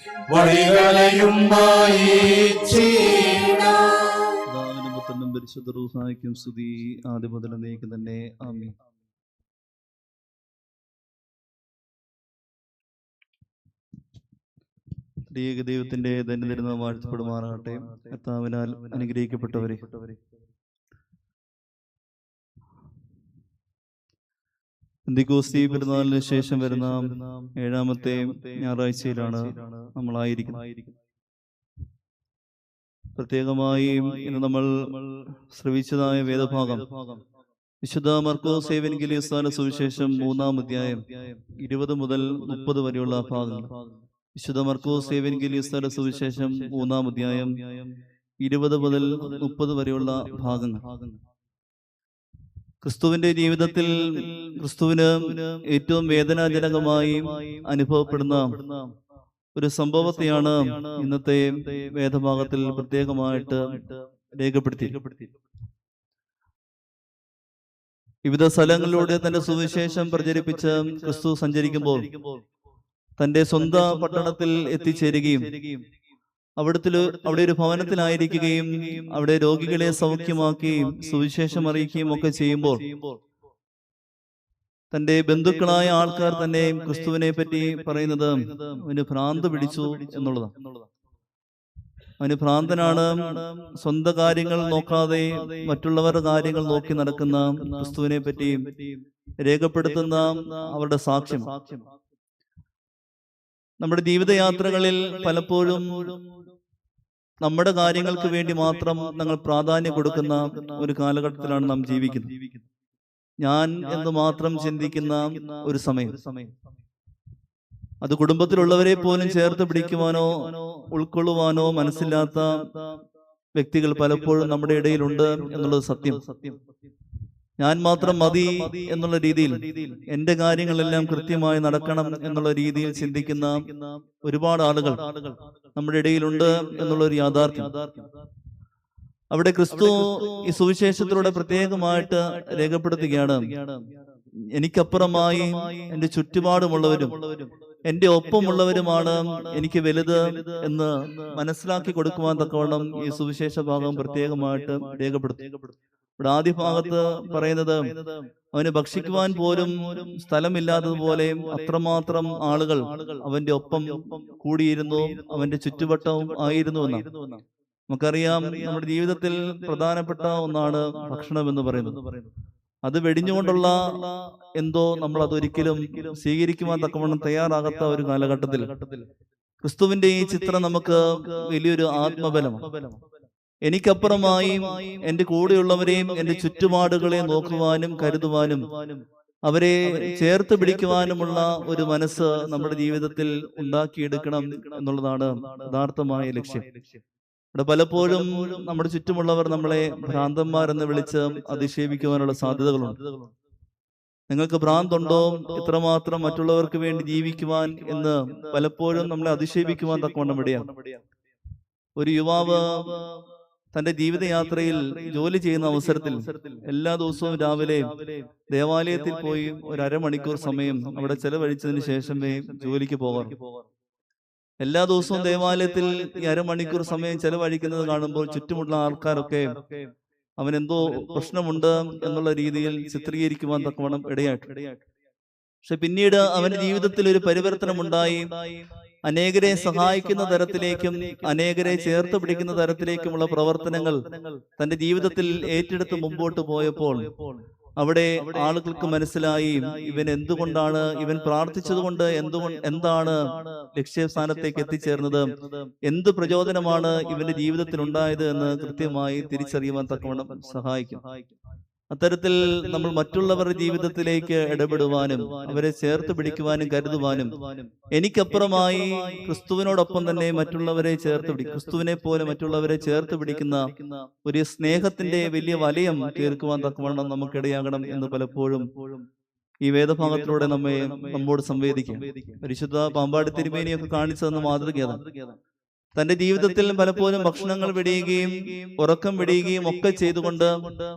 വഴികളെയും പിതാവിനും പുത്രനും പരിശുദ്ധ റൂഹായ്ക്കും സ്തുതി, ആദ്യം മുതൽ എന്നേക്കും തന്നെ. ആമേൻ. ദൈവത്തിന്റെ ധന്യതരുന്ന വാഴ്ത്തപ്പെടുമാറാകട്ടെ. കർത്താവിനാൽ അനുഗ്രഹിക്കപ്പെട്ടവരെ, പെന്തക്കോസ്തി പെരുന്നാളിന് ശേഷം വരുന്ന 7ാമത്തെ ഞായറാഴ്ചയിലാണ് നമ്മളായിരിക്കുന്നത്. പ്രത്യേകമായും ഇന്ന് നമ്മൾ ശ്രവിച്ചതായ വേദഭാഗം വിശുദ്ധ മർക്കോസ് എവൻഗേലിയോസ് സുവിശേഷം 3-ാം അധ്യായം 20 മുതൽ 30 വരെയുള്ള ഭാഗങ്ങൾ. വിശുദ്ധ മർക്കോസ് എവൻഗേലിയോസ് സുവിശേഷം 3-ാം അധ്യായം 20 മുതൽ 30 വരെയുള്ള ഭാഗങ്ങൾ. ക്രിസ്തുവിന്റെ ജീവിതത്തിൽ ക്രിസ്തുവിന് ഏറ്റവും വേദനാജനകമായി അനുഭവപ്പെടുന്ന ഒരു സംഭവത്തെയാണ് ഇന്നത്തെ വേദഭാഗത്തിൽ പ്രത്യേകമായിട്ട് രേഖപ്പെടുത്തി. വിവിധ സ്ഥലങ്ങളിലൂടെ തന്റെ സുവിശേഷം പ്രചരിപ്പിച്ച് ക്രിസ്തു സഞ്ചരിക്കുമ്പോൾ തന്റെ സ്വന്തം പട്ടണത്തിൽ എത്തിച്ചേരുകയും അവിടെ ഒരു ഭവനത്തിലായിരിക്കുകയും അവിടെ രോഗികളെ സൗഖ്യമാക്കുകയും സുവിശേഷം അറിയിക്കുകയും ഒക്കെ ചെയ്യുമ്പോൾ തന്റെ ബന്ധുക്കളായ ആൾക്കാർ തന്നെ ക്രിസ്തുവിനെ പറ്റി പറയുന്നത് അവന് ഭ്രാന്ത് പിടിച്ചു എന്നുള്ളതാണ്. അവന് ഭ്രാന്തനാണ്, സ്വന്തം കാര്യങ്ങൾ നോക്കാതെ മറ്റുള്ളവരുടെ കാര്യങ്ങൾ നോക്കി നടക്കുന്ന ക്രിസ്തുവിനെ പറ്റി രേഖപ്പെടുത്തുന്ന അവരുടെ സാക്ഷ്യം. നമ്മുടെ ജീവിതയാത്രകളിൽ പലപ്പോഴും നമ്മുടെ കാര്യങ്ങൾക്ക് വേണ്ടി മാത്രം നമ്മൾ പ്രാധാന്യം കൊടുക്കുന്ന ഒരു കാലഘട്ടത്തിലാണ് നാം ജീവിക്കുന്നത്. ഞാൻ എന്ന് മാത്രം ചിന്തിക്കുന്ന ഒരു സമയം. അത് കുടുംബത്തിലുള്ളവരെ പോലും ചേർത്ത് പിടിക്കുവാനോ ഉൾക്കൊള്ളുവാനോ മനസ്സില്ലാത്ത വ്യക്തികൾ പലപ്പോഴും നമ്മുടെ ഇടയിലുണ്ട് എന്നുള്ളത് സത്യം. ഞാൻ മാത്രം മതി എന്നുള്ള രീതിയിൽ, എന്റെ കാര്യങ്ങളെല്ലാം കൃത്യമായി നടക്കണം എന്നുള്ള രീതിയിൽ ചിന്തിക്കുന്ന ഒരുപാട് ആളുകൾ നമ്മുടെ ഇടയിലുണ്ട് എന്നുള്ള ഒരു യാഥാർത്ഥ്യം. അവിടെ ക്രിസ്തു ഈ സുവിശേഷത്തിലൂടെ പ്രത്യേകമായിട്ട് രേഖപ്പെടുത്തുകയാണ്, എനിക്കപ്പുറമായി എന്റെ ചുറ്റുപാടുമുള്ളവരും എന്റെ ഒപ്പമുള്ളവരുമാണ് എനിക്ക് വലുത് എന്ന് മനസ്സിലാക്കി കൊടുക്കുവാൻ തക്കവണ്ണം ഈ സുവിശേഷ ഭാഗം പ്രത്യേകമായിട്ട് രേഖപ്പെടുത്തും. ഇവിടെ ആദ്യ ഭാഗത്ത് പറയുന്നത് അവന് ഭക്ഷിക്കുവാൻ പോലും സ്ഥലമില്ലാത്തതുപോലെ അത്രമാത്രം ആളുകൾ അവന്റെ ഒപ്പം കൂടിയിരുന്നു, അവന്റെ ചുറ്റുവട്ടവും ആയിരുന്നു എന്നാണ്. നമുക്കറിയാം, നമ്മുടെ ജീവിതത്തിൽ പ്രധാനപ്പെട്ട ഒന്നാണ് ഭക്ഷണം എന്ന് പറയുന്നത്. അത് വെടിഞ്ഞുകൊണ്ടുള്ള എന്തോ നമ്മൾ അതൊരിക്കലും സ്വീകരിക്കുവാൻ തക്കവണ്ണം തയ്യാറാകാത്ത ഒരു കാലഘട്ടത്തിൽ ക്രിസ്തുവിന്റെ ഈ ചിത്രം നമുക്ക് വലിയൊരു ആത്മബലമാണ്. എനിക്കപ്പുറമായി എന്റെ കൂടെയുള്ളവരെയും എന്റെ ചുറ്റുപാടുകളെ നോക്കുവാനും കരുതുവാനും അവരെ ചേർത്ത് പിടിക്കുവാനുമുള്ള ഒരു മനസ്സ് നമ്മുടെ ജീവിതത്തിൽ ഉണ്ടാക്കിയെടുക്കണം എന്നുള്ളതാണ് യഥാർത്ഥമായ ലക്ഷ്യം. ഇവിടെ പലപ്പോഴും നമ്മുടെ ചുറ്റുമുള്ളവർ നമ്മളെ ഭ്രാന്തന്മാരെന്ന് വിളിച്ച് അധിക്ഷേപിക്കുവാനുള്ള സാധ്യതകളുണ്ട്. നിങ്ങൾക്ക് ഭ്രാന്തുണ്ടോ, ഇത്രമാത്രം മറ്റുള്ളവർക്ക് വേണ്ടി ജീവിക്കുവാൻ എന്ന് പലപ്പോഴും നമ്മളെ അധിക്ഷേപിക്കുവാൻ തക്കവണ്ണം ഇടയാണ്. ഒരു യുവാവ് തന്റെ ജീവിതയാത്രയിൽ ജോലി ചെയ്യുന്ന അവസരത്തിൽ എല്ലാ ദിവസവും രാവിലെ ദേവാലയത്തിൽ പോയി ഒരു അരമണിക്കൂർ സമയം അവിടെ ചെലവഴിച്ചതിന് ശേഷമേ ജോലിക്ക് പോകാം. എല്ലാ ദിവസവും ദേവാലയത്തിൽ ഈ അരമണിക്കൂർ സമയം ചെലവഴിക്കുന്നത് കാണുമ്പോൾ ചുറ്റുമുള്ള ആൾക്കാരൊക്കെ അവനെന്തോ പ്രശ്നമുണ്ട് എന്നുള്ള രീതിയിൽ ചിത്രീകരിക്കുവാൻ തക്കവണ്ണം ഇടയായിട്ട്. പക്ഷെ പിന്നീട് അവന്റെ ജീവിതത്തിൽ ഒരു പരിവർത്തനം ഉണ്ടായി. അനേകരെ സഹായിക്കുന്ന തരത്തിലേക്കും അനേകരെ ചേർത്ത് പിടിക്കുന്ന തരത്തിലേക്കുമുള്ള പ്രവർത്തനങ്ങൾ തന്റെ ജീവിതത്തിൽ ഏറ്റെടുത്ത് മുമ്പോട്ട് പോയപ്പോൾ അവിടെ ആളുകൾക്ക് മനസ്സിലായി, ഇവൻ എന്തുകൊണ്ടാണ്, ഇവൻ പ്രാർത്ഥിച്ചത് കൊണ്ട് എന്താണ് ലക്ഷ്യസ്ഥാനത്തേക്ക് എത്തിച്ചേർന്നത്, എന്ത് പ്രചോദനമാണ് ഇവന്റെ ജീവിതത്തിൽ ഉണ്ടായത് എന്ന് കൃത്യമായി തിരിച്ചറിയുവാൻ തക്കവണ്ണം സഹായിക്കും. അത്തരത്തിൽ നമ്മൾ മറ്റുള്ളവരുടെ ജീവിതത്തിലേക്ക് ഇടപെടുവാനും അവരെ ചേർത്ത് പിടിക്കുവാനും കരുതുവാനും, എനിക്കപ്പുറമായി ക്രിസ്തുവിനോടൊപ്പം തന്നെ മറ്റുള്ളവരെ ചേർത്ത് പിടിക്കും, ക്രിസ്തുവിനെ പോലെ മറ്റുള്ളവരെ ചേർത്ത് പിടിക്കുന്ന ഒരു സ്നേഹത്തിന്റെ വലിയ വലയം തീർക്കുവാൻ തക്കവണ്ണം നമുക്കിടയാകണം എന്ന് പലപ്പോഴും ഈ വേദഭാഗത്തിലൂടെ നമ്മോട് സംവേദിക്കും. പരിശുദ്ധ പാമ്പാടി തിരുമേനിയൊക്കെ കാണിച്ചു തന്ന മാതൃകയാണ്. തന്റെ ജീവിതത്തിൽ പലപ്പോഴും ഭക്ഷണങ്ങൾ വെടിയുകയും ഉറക്കം വെടിയുകയും ഒക്കെ ചെയ്തുകൊണ്ട്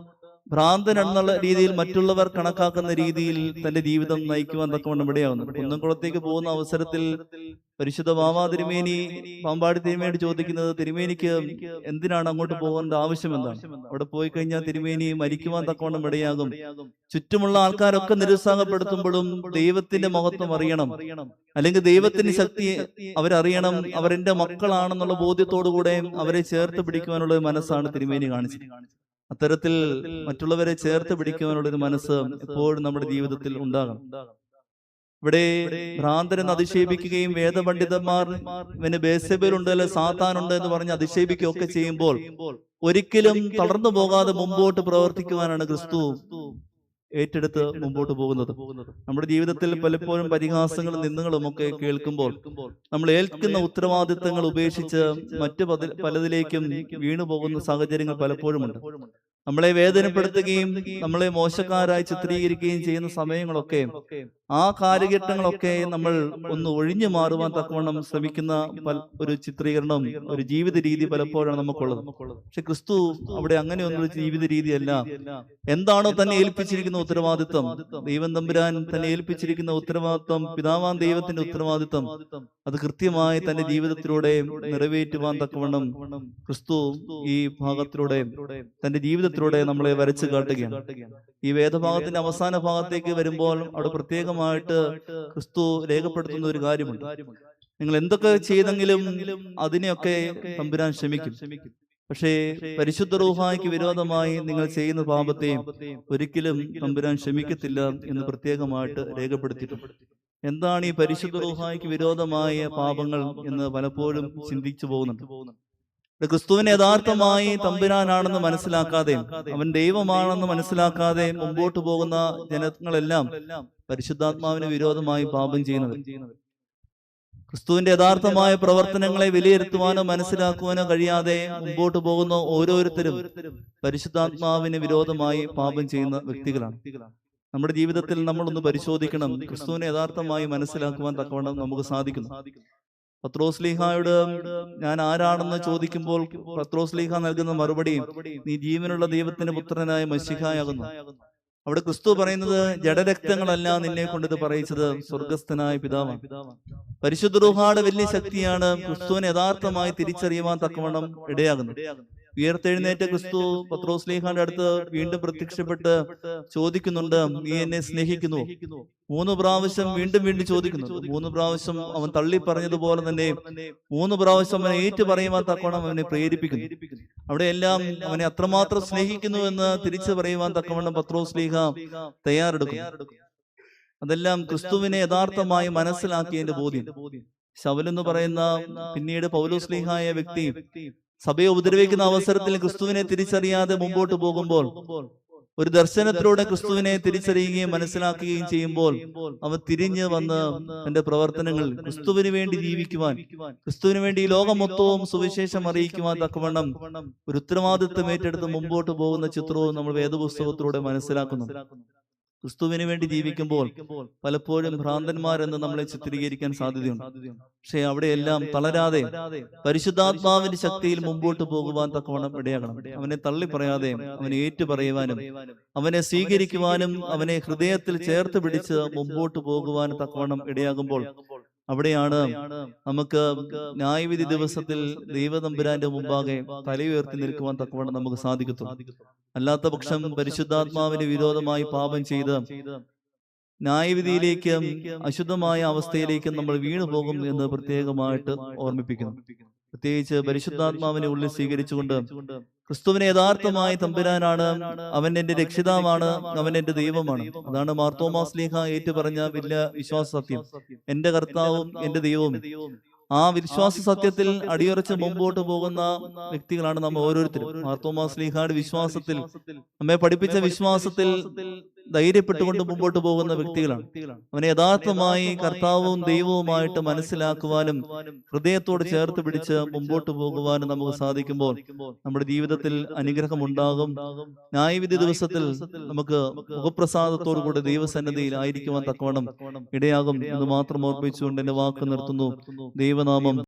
ഭ്രാന്തൻ എന്നുള്ള രീതിയിൽ മറ്റുള്ളവർ കണക്കാക്കുന്ന രീതിയിൽ തന്റെ ജീവിതം നയിക്കുവാൻ തക്കവണ്ണം ഇടയാകുന്നു. കുന്നംകുളത്തേക്ക് പോകുന്ന അവസരത്തിൽ പരിശുദ്ധ ബാവാ തിരുമേനി പാമ്പാടി തിരുമേനി ചോദിക്കുന്നത്, തിരുമേനിക്ക് എന്തിനാണ് അങ്ങോട്ട് പോകേണ്ട ആവശ്യം എന്താണ്? അവിടെ പോയി കഴിഞ്ഞാൽ തിരുമേനി മരിക്കുവാൻ തക്കവണ്ണം ഇടയാകും. ചുറ്റുമുള്ള ആൾക്കാരൊക്കെ നിരുത്സാഹപ്പെടുത്തുമ്പോഴും ദൈവത്തിന്റെ മഹത്വം അറിയണം, അല്ലെങ്കിൽ ദൈവത്തിന്റെ ശക്തി അവരറിയണം, അവരെന്റെ മക്കളാണെന്നുള്ള ബോധ്യത്തോടുകൂടെ അവരെ ചേർത്ത് പിടിക്കുവാനുള്ള ഒരു മനസ്സാണ് തിരുമേനി കാണിച്ചത്. അത്തരത്തിൽ മറ്റുള്ളവരെ ചേർത്ത് പിടിക്കുവാനുള്ള ഒരു മനസ്സ് എപ്പോഴും നമ്മുടെ ജീവിതത്തിൽ ഉണ്ടാകണം. ഇവിടെ ഭ്രാന്തരെന്ന് അധിക്ഷേപിക്കുകയും വേദപണ്ഡിതന്മാർ ഇവന് ബേസബേലുണ്ട് അല്ലെ സാത്താനുണ്ട് എന്ന് പറഞ്ഞ് അധിക്ഷേപിക്കുകയൊക്കെ ചെയ്യുമ്പോൾ ഒരിക്കലും തളർന്നു പോകാതെ മുമ്പോട്ട് പ്രവർത്തിക്കുവാനാണ് ക്രിസ്തു ഏറ്റെടുത്ത് മുമ്പോട്ട് പോകുന്നത്. നമ്മുടെ ജീവിതത്തിൽ പലപ്പോഴും പരിഹാസങ്ങളും നിന്ദകളും ഒക്കെ കേൾക്കുമ്പോൾ നമ്മൾ ഏൽക്കുന്ന ഉത്തരവാദിത്തങ്ങൾ ഉപേക്ഷിച്ച് മറ്റു പലതിലേക്കും വീണുപോകുന്ന സാഹചര്യങ്ങൾ പലപ്പോഴും ഉണ്ട്. നമ്മളെ വേദനപ്പെടുത്തുകയും നമ്മളെ മോശക്കാരായി ചിത്രീകരിക്കുകയും ചെയ്യുന്ന സമയങ്ങളൊക്കെ, ആ കാലഘട്ടങ്ങളൊക്കെ നമ്മൾ ഒന്ന് ഒഴിഞ്ഞു മാറുവാൻ തക്കവണ്ണം ശ്രമിക്കുന്ന ഒരു ചിത്രീകരണം, ഒരു ജീവിത രീതി പലപ്പോഴാണ് നമുക്കുള്ളത്. പക്ഷെ ക്രിസ്തു അവിടെ അങ്ങനെയൊന്നൊരു ജീവിത രീതിയല്ല. എന്താണോ തന്നെ ഏൽപ്പിച്ചിരിക്കുന്ന ഉത്തരവാദിത്വം, ദൈവം തമ്പുരാൻ തന്നെ ഏൽപ്പിച്ചിരിക്കുന്ന ഉത്തരവാദിത്വം, പിതാവാൻ ദൈവത്തിന്റെ ഉത്തരവാദിത്വം, അത് കൃത്യമായി തന്റെ ജീവിതത്തിലൂടെ നിറവേറ്റുവാൻ തക്കവണ്ണം ക്രിസ്തു ഈ ഭാഗത്തിലൂടെ തന്റെ ജീവിതത്തിലൂടെ നമ്മളെ വരച്ചു കാട്ടുകയാണ്. ഈ വേദഭാഗത്തിന്റെ അവസാന ഭാഗത്തേക്ക് വരുമ്പോൾ അവിടെ പ്രത്യേകമായിട്ട് ക്രിസ്തു രേഖപ്പെടുത്തുന്ന ഒരു കാര്യമുണ്ട്. നിങ്ങൾ എന്തൊക്കെ ചെയ്തെങ്കിലും അതിനെയൊക്കെ തമ്പുരാൻ ക്ഷമിക്കും. പക്ഷേ പരിശുദ്ധ റൂഹായ്ക്ക് വിരോധമായി നിങ്ങൾ ചെയ്യുന്ന പാപത്തെയും ഒരിക്കലും തമ്പുരാൻ ക്ഷമിക്കത്തില്ല എന്ന് പ്രത്യേകമായിട്ട് രേഖപ്പെടുത്തിയിട്ടുണ്ട്. എന്താണ് ഈ പരിശുദ്ധ റൂഹായ്ക്ക് വിരോധമായ പാപങ്ങൾ എന്ന് പലപ്പോഴും ചിന്തിച്ചു പോകുന്നുണ്ട്. ക്രിസ്തുവിനെ യഥാർത്ഥമായി തമ്പുരാനാണെന്ന് മനസ്സിലാക്കാതെ, അവൻ ദൈവമാണെന്ന് മനസ്സിലാക്കാതെ മുമ്പോട്ട് പോകുന്ന ജനങ്ങളെല്ലാം പരിശുദ്ധാത്മാവിന് വിരോധമായി പാപം ചെയ്യുന്നത്. ക്രിസ്തുവിന്റെ യഥാർത്ഥമായ പ്രവർത്തനങ്ങളെ വിലയിരുത്തുവാനോ മനസ്സിലാക്കുവാനോ കഴിയാതെ മുമ്പോട്ട് പോകുന്ന ഓരോരുത്തരും പരിശുദ്ധാത്മാവിന് വിരോധമായി പാപം ചെയ്യുന്ന വ്യക്തികളാണ്. നമ്മുടെ ജീവിതത്തിൽ നമ്മളൊന്ന് പരിശോധിക്കണം, ക്രിസ്തുവിനെ യഥാർത്ഥമായി മനസ്സിലാക്കുവാൻ തക്കവണ്ണം നമുക്ക് സാധിക്കുന്നു. പത്രോസ്ലീഹായോട് ഞാൻ ആരാണെന്ന് ചോദിക്കുമ്പോൾ പത്രോസ്ലീഹ നൽകുന്ന മറുപടി, നീ ജീവനുള്ള ദൈവത്തിന്റെ പുത്രനായ മശിഹായാകുന്നു. അവിടെ ക്രിസ്തു പറയുന്നത്, ജഡരക്തങ്ങളല്ല നിന്നെ കൊണ്ട് ഇത് പറയിച്ചത്, സ്വർഗസ്ഥനായ പിതാവാണ്. പരിശുദ്ധ റൂഹായുടെ വലിയ ശക്തിയാണ് ക്രിസ്തുവിനെ യഥാർത്ഥമായി തിരിച്ചറിയുവാൻ തക്കവണ്ണം ഇടയാകുന്നത്. ഉയർത്തെഴുന്നേറ്റ ക്രിസ്തു പത്രോസ്ലീഹാന്റെ അടുത്ത് വീണ്ടും പ്രത്യക്ഷപ്പെട്ട് ചോദിക്കുന്നുണ്ട്, നീ എന്നെ സ്നേഹിക്കുന്നു? 3 പ്രാവശ്യം വീണ്ടും വീണ്ടും ചോദിക്കുന്നു. 3 പ്രാവശ്യം അവൻ തള്ളി പറഞ്ഞതുപോലെ തന്നെ 3 പ്രാവശ്യം അവനെ ഏറ്റു പറയുവാൻ തക്കവണ്ണം അവനെ പ്രേരിപ്പിക്കുന്നു. അവിടെയെല്ലാം അവനെ അത്രമാത്രം സ്നേഹിക്കുന്നു എന്ന് തിരിച്ചു പറയുവാൻ തക്കവണ്ണം പത്രോസ്ലീഹ തയ്യാറെടുക്കുന്നു. അതെല്ലാം ക്രിസ്തുവിനെ യഥാർത്ഥമായി മനസ്സിലാക്കിയതിന്റെ ബോധ്യം. ശൗൽ എന്ന് പറയുന്ന പിന്നീട് പൗലോസ്ലീഹായ വ്യക്തി സഭയെ ഉപദ്രവിക്കുന്ന അവസരത്തിൽ ക്രിസ്തുവിനെ തിരിച്ചറിയാതെ മുമ്പോട്ട് പോകുമ്പോൾ, ഒരു ദർശനത്തിലൂടെ ക്രിസ്തുവിനെ തിരിച്ചറിയുകയും മനസ്സിലാക്കുകയും ചെയ്യുമ്പോൾ അവൻ തിരിഞ്ഞു വന്ന് തന്റെ പ്രവർത്തനങ്ങൾ ക്രിസ്തുവിന് വേണ്ടി ജീവിക്കുവാൻ, ക്രിസ്തുവിന് വേണ്ടി ഈ ലോകം മൊത്തവും സുവിശേഷം അറിയിക്കുവാൻ തക്കവണ്ണം ഒരു ഉത്തരവാദിത്വം ഏറ്റെടുത്ത് മുമ്പോട്ട് പോകുന്ന ചിത്രവും നമ്മൾ വേദപുസ്തകത്തിലൂടെ മനസ്സിലാക്കുന്നു. ക്രിസ്തുവിന് വേണ്ടി ജീവിക്കുമ്പോൾ പലപ്പോഴും ഭ്രാന്തന്മാരെന്ന് നമ്മളെ ചിത്രീകരിക്കാൻ സാധ്യതയുണ്ട്. പക്ഷെ അവിടെയെല്ലാം തളരാതെ പരിശുദ്ധാത്മാവിന്റെ ശക്തിയിൽ മുമ്പോട്ട് പോകുവാൻ തക്കവണ്ണം ഇടയാകണം. അവനെ തള്ളി പറയാതെ അവനെ ഏറ്റുപറയുവാനും അവനെ സ്വീകരിക്കുവാനും അവനെ ഹൃദയത്തിൽ ചേർത്ത് പിടിച്ച് മുമ്പോട്ട് പോകുവാനും തക്കവണ്ണം ഇടയാകുമ്പോൾ അവിടെയാണ് നമുക്ക് ന്യായവിധി ദിവസത്തിൽ ദൈവതമ്പുരാന്റെ മുമ്പാകെ തലയുയർത്തി നിൽക്കുവാൻ തക്കവണ്ണം നമുക്ക് സാധിക്കത്തുള്ളൂ. അല്ലാത്ത പക്ഷം പരിശുദ്ധാത്മാവിന് വിരോധമായി പാപം ചെയ്ത് ന്യായവിധിയിലേക്ക്, അശുദ്ധമായ അവസ്ഥയിലേക്ക് നമ്മൾ വീണു പോകും എന്ന് പ്രത്യേകമായിട്ട് ഓർമ്മിപ്പിക്കുന്നു. പ്രത്യേകിച്ച് പരിശുദ്ധാത്മാവിനെ ഉള്ളിൽ സ്വീകരിച്ചുകൊണ്ട് ക്രിസ്തുവിനെ യഥാർത്ഥമായി തമ്പുരാനാണ്, അവൻ എന്റെ രക്ഷിതാവാണ്, അവൻ എന്റെ ദൈവമാണ്. അതാണ് മാർത്തോമാസ്ലീഹ ഏറ്റുപറഞ്ഞ വലിയ വിശ്വാസ സത്യം, എന്റെ കർത്താവും എന്റെ ദൈവവും. ആ വിശ്വാസ സത്യത്തിൽ അടിയുറച്ച് മുമ്പോട്ട് പോകുന്ന വ്യക്തികളാണ് നമ്മൾ ഓരോരുത്തരും. മാർത്തോമാസ്ലീഹയുടെ വിശ്വാസത്തിൽ, നമ്മെ പഠിപ്പിച്ച വിശ്വാസത്തിൽ ധൈര്യപ്പെട്ടുകൊണ്ട് മുമ്പോട്ട് പോകുന്ന വ്യക്തികളാണ്. അവനെ യഥാർത്ഥമായി കർത്താവും ദൈവവുമായിട്ട് മനസ്സിലാക്കുവാനും ഹൃദയത്തോട് ചേർത്ത് പിടിച്ച് മുമ്പോട്ട് പോകുവാനും നമുക്ക് സാധിക്കുമ്പോൾ നമ്മുടെ ജീവിതത്തിൽ അനുഗ്രഹം ഉണ്ടാകും. ന്യായവിധി ദിവസത്തിൽ നമുക്ക് മുഖപ്രസാദത്തോടു കൂടി ദൈവസന്നിധിയിൽ ആയിരിക്കുവാൻ തക്കവണ്ണം ഇടയാകും എന്ന് മാത്രം ഓർമ്മിച്ചുകൊണ്ട് എന്റെ വാക്ക് നിർത്തുന്നു. ദൈവനാമം